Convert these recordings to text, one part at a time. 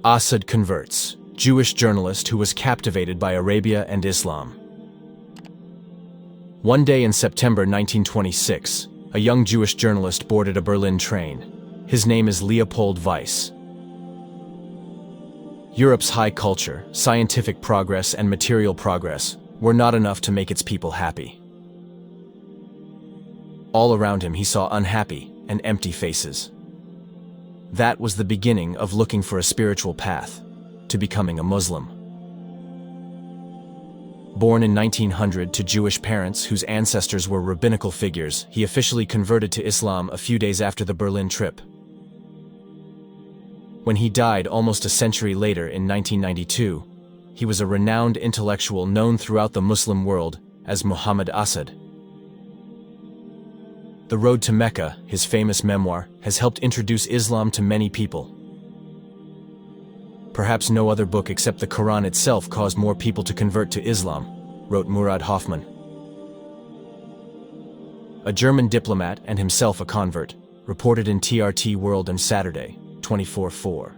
Asad converts, Jewish journalist who was captivated by Arabia and Islam. One day in September 1926, a young Jewish journalist boarded a Berlin train. His name is Leopold Weiss. Europe's high culture, scientific progress, and material progress were not enough to make its people happy. All around him he saw unhappy and empty faces. That was the beginning of looking for a spiritual path, to becoming a Muslim. Born in 1900 to Jewish parents whose ancestors were rabbinical figures, he officially converted to Islam a few days after the Berlin trip. When he died almost a century later in 1992, he was a renowned intellectual known throughout the Muslim world as Muhammad Asad. The Road to Mecca, his famous memoir, has helped introduce Islam to many people. Perhaps no other book except the Quran itself caused more people to convert to Islam, wrote Murad Hoffman. A German diplomat and himself a convert, reported in TRT World and Saturday, 24/4.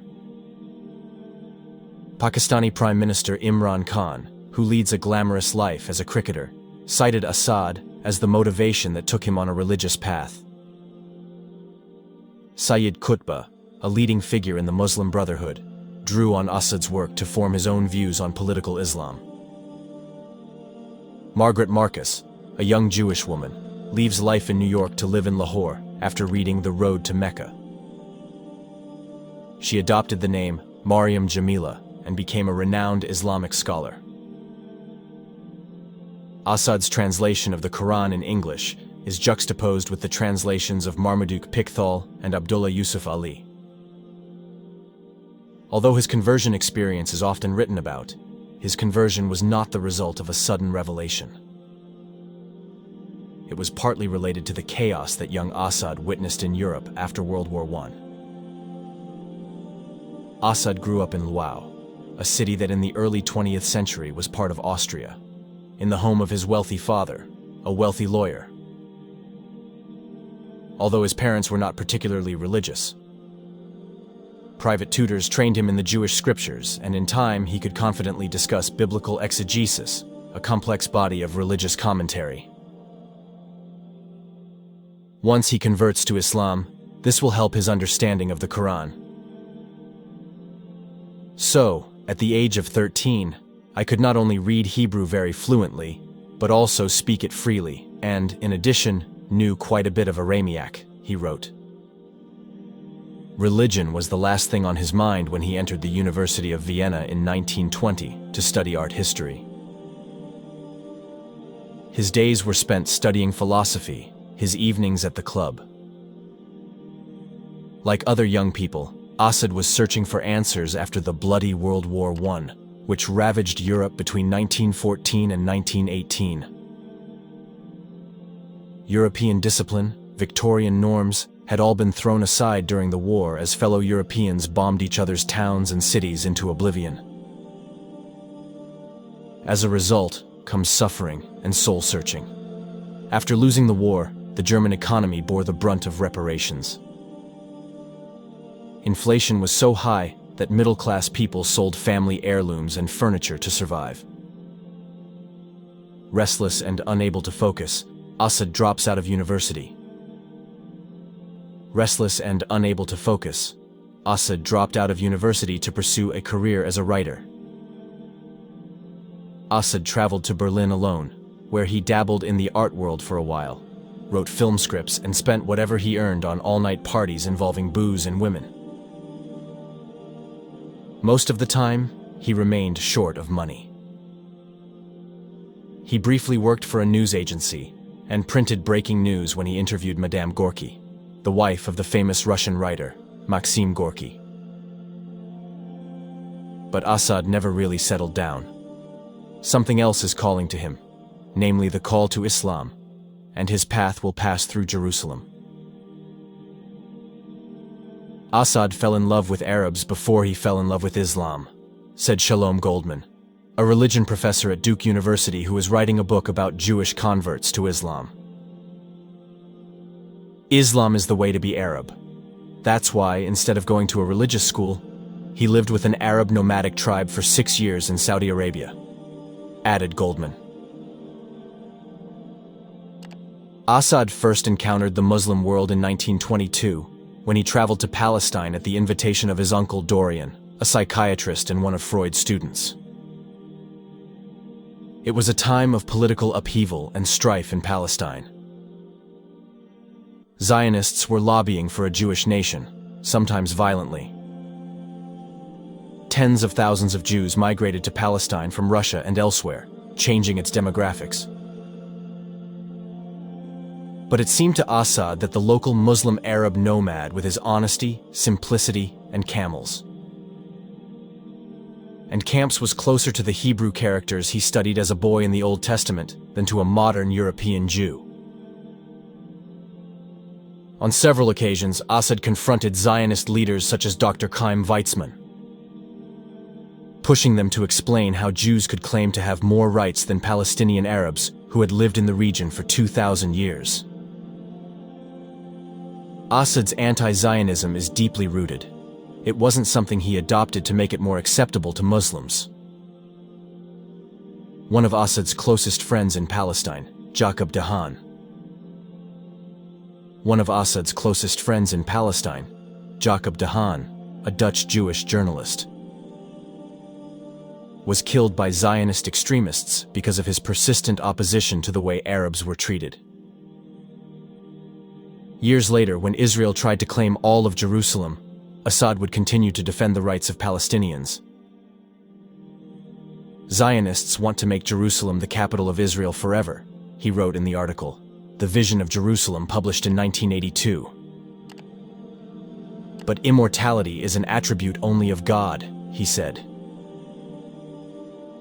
Pakistani Prime Minister Imran Khan, who leads a glamorous life as a cricketer, cited Asad as the motivation that took him on a religious path. Sayyid Qutb, a leading figure in the Muslim Brotherhood, drew on Asad's work to form his own views on political Islam. Margaret Marcus, a young Jewish woman, leaves life in New York to live in Lahore after reading The Road to Mecca. She adopted the name Maryam Jamila and became a renowned Islamic scholar. Asad's translation of the Quran in English is juxtaposed with the translations of Marmaduke Pickthall and Abdullah Yusuf Ali. Although his conversion experience is often written about, his conversion was not the result of a sudden revelation. It was partly related to the chaos that young Asad witnessed in Europe after World War I. Asad grew up in Lwów, a city that in the early 20th century was part of Austria, in the home of his wealthy father, a wealthy lawyer. Although his parents were not particularly religious, private tutors trained him in the Jewish scriptures, and in time he could confidently discuss biblical exegesis, a complex body of religious commentary. Once he converts to Islam, this will help his understanding of the Quran. So, at the age of 13, I could not only read Hebrew very fluently, but also speak it freely, and, in addition, knew quite a bit of Aramaic, he wrote. Religion was the last thing on his mind when he entered the University of Vienna in 1920 to study art history. His days were spent studying philosophy, his evenings at the club. Like other young people, Asad was searching for answers after the bloody World War I, which ravaged Europe between 1914 and 1918. European discipline, Victorian norms, had all been thrown aside during the war as fellow Europeans bombed each other's towns and cities into oblivion. As a result comes suffering and soul-searching. After losing the war, the German economy bore the brunt of reparations. Inflation was so high that middle-class people sold family heirlooms and furniture to survive. Restless and unable to focus, Asad drops out of university. Restless and unable to focus, Asad dropped out of university to pursue a career as a writer. Asad traveled to Berlin alone, where he dabbled in the art world for a while, wrote film scripts, and spent whatever he earned on all-night parties involving booze and women. Most of the time, he remained short of money. He briefly worked for a news agency and printed breaking news when he interviewed Madame Gorky, the wife of the famous Russian writer, Maxim Gorky. But Asad never really settled down. Something else is calling to him, namely the call to Islam, and his path will pass through Jerusalem. Asad fell in love with Arabs before he fell in love with Islam, said Shalom Goldman, a religion professor at Duke University who is writing a book about Jewish converts to Islam. Islam is the way to be Arab. That's why, instead of going to a religious school, He lived with an Arab nomadic tribe for 6 years in Saudi Arabia, added Goldman. Asad first encountered the Muslim world in 1922, when he traveled to Palestine at the invitation of his uncle Dorian, a psychiatrist and one of Freud's students. It was a time of political upheaval and strife in Palestine. Zionists were lobbying for a Jewish nation, sometimes violently. Tens of thousands of Jews migrated to Palestine from Russia and elsewhere, changing its demographics. But it seemed to Asad that the local Muslim Arab nomad with his honesty, simplicity, and camels. And camps was closer to the Hebrew characters he studied as a boy in the Old Testament than to a modern European Jew. On several occasions, Asad confronted Zionist leaders such as Dr. Chaim Weizmann, pushing them to explain how Jews could claim to have more rights than Palestinian Arabs who had lived in the region for 2,000 years. Asad's anti-Zionism is deeply rooted. It wasn't something he adopted to make it more acceptable to Muslims. One of Asad's closest friends in Palestine, Jacob Dehaan, a Dutch Jewish journalist, was killed by Zionist extremists because of his persistent opposition to the way Arabs were treated. Years later, when Israel tried to claim all of Jerusalem, Asad would continue to defend the rights of Palestinians. Zionists want to make Jerusalem the capital of Israel forever, he wrote in the article, The Vision of Jerusalem, published in 1982. But immortality is an attribute only of God, he said.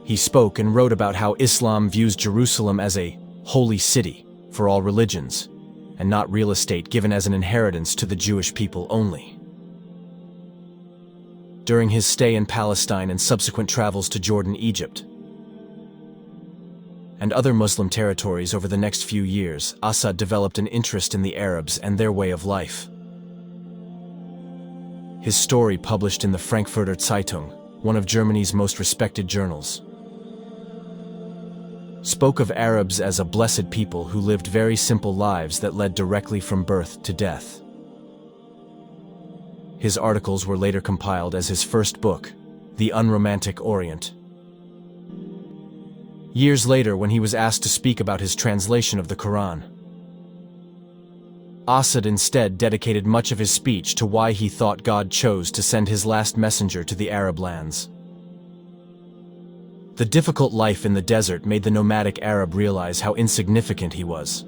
He spoke and wrote about how Islam views Jerusalem as a holy city for all religions, and not real estate given as an inheritance to the Jewish people only. During his stay in Palestine and subsequent travels to Jordan, Egypt, and other Muslim territories over the next few years, Asad developed an interest in the Arabs and their way of life. His story, published in the Frankfurter Zeitung, one of Germany's most respected journals, spoke of Arabs as a blessed people who lived very simple lives that led directly from birth to death. His articles were later compiled as his first book, The Unromantic Orient. Years later, when he was asked to speak about his translation of the Quran, Asad instead dedicated much of his speech to why he thought God chose to send his last messenger to the Arab lands. The difficult life in the desert made the nomadic Arab realize how insignificant he was.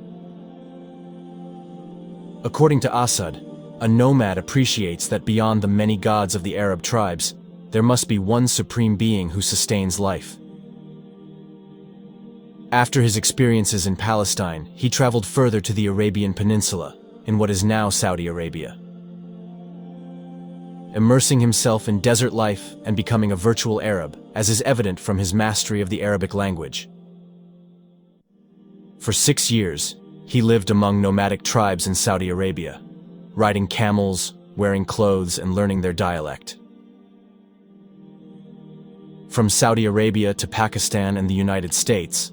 According to Asad, a nomad appreciates that beyond the many gods of the Arab tribes, there must be one supreme being who sustains life. After his experiences in Palestine, he traveled further to the Arabian Peninsula, in what is now Saudi Arabia, immersing himself in desert life and becoming a virtual Arab, as is evident from his mastery of the Arabic language. For 6 years, he lived among nomadic tribes in Saudi Arabia, riding camels, wearing clothes, and learning their dialect. From Saudi Arabia to Pakistan and the United States,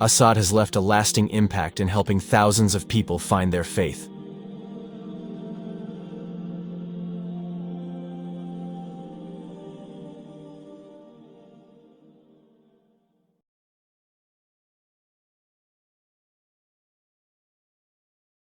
Asad has left a lasting impact in helping thousands of people find their faith.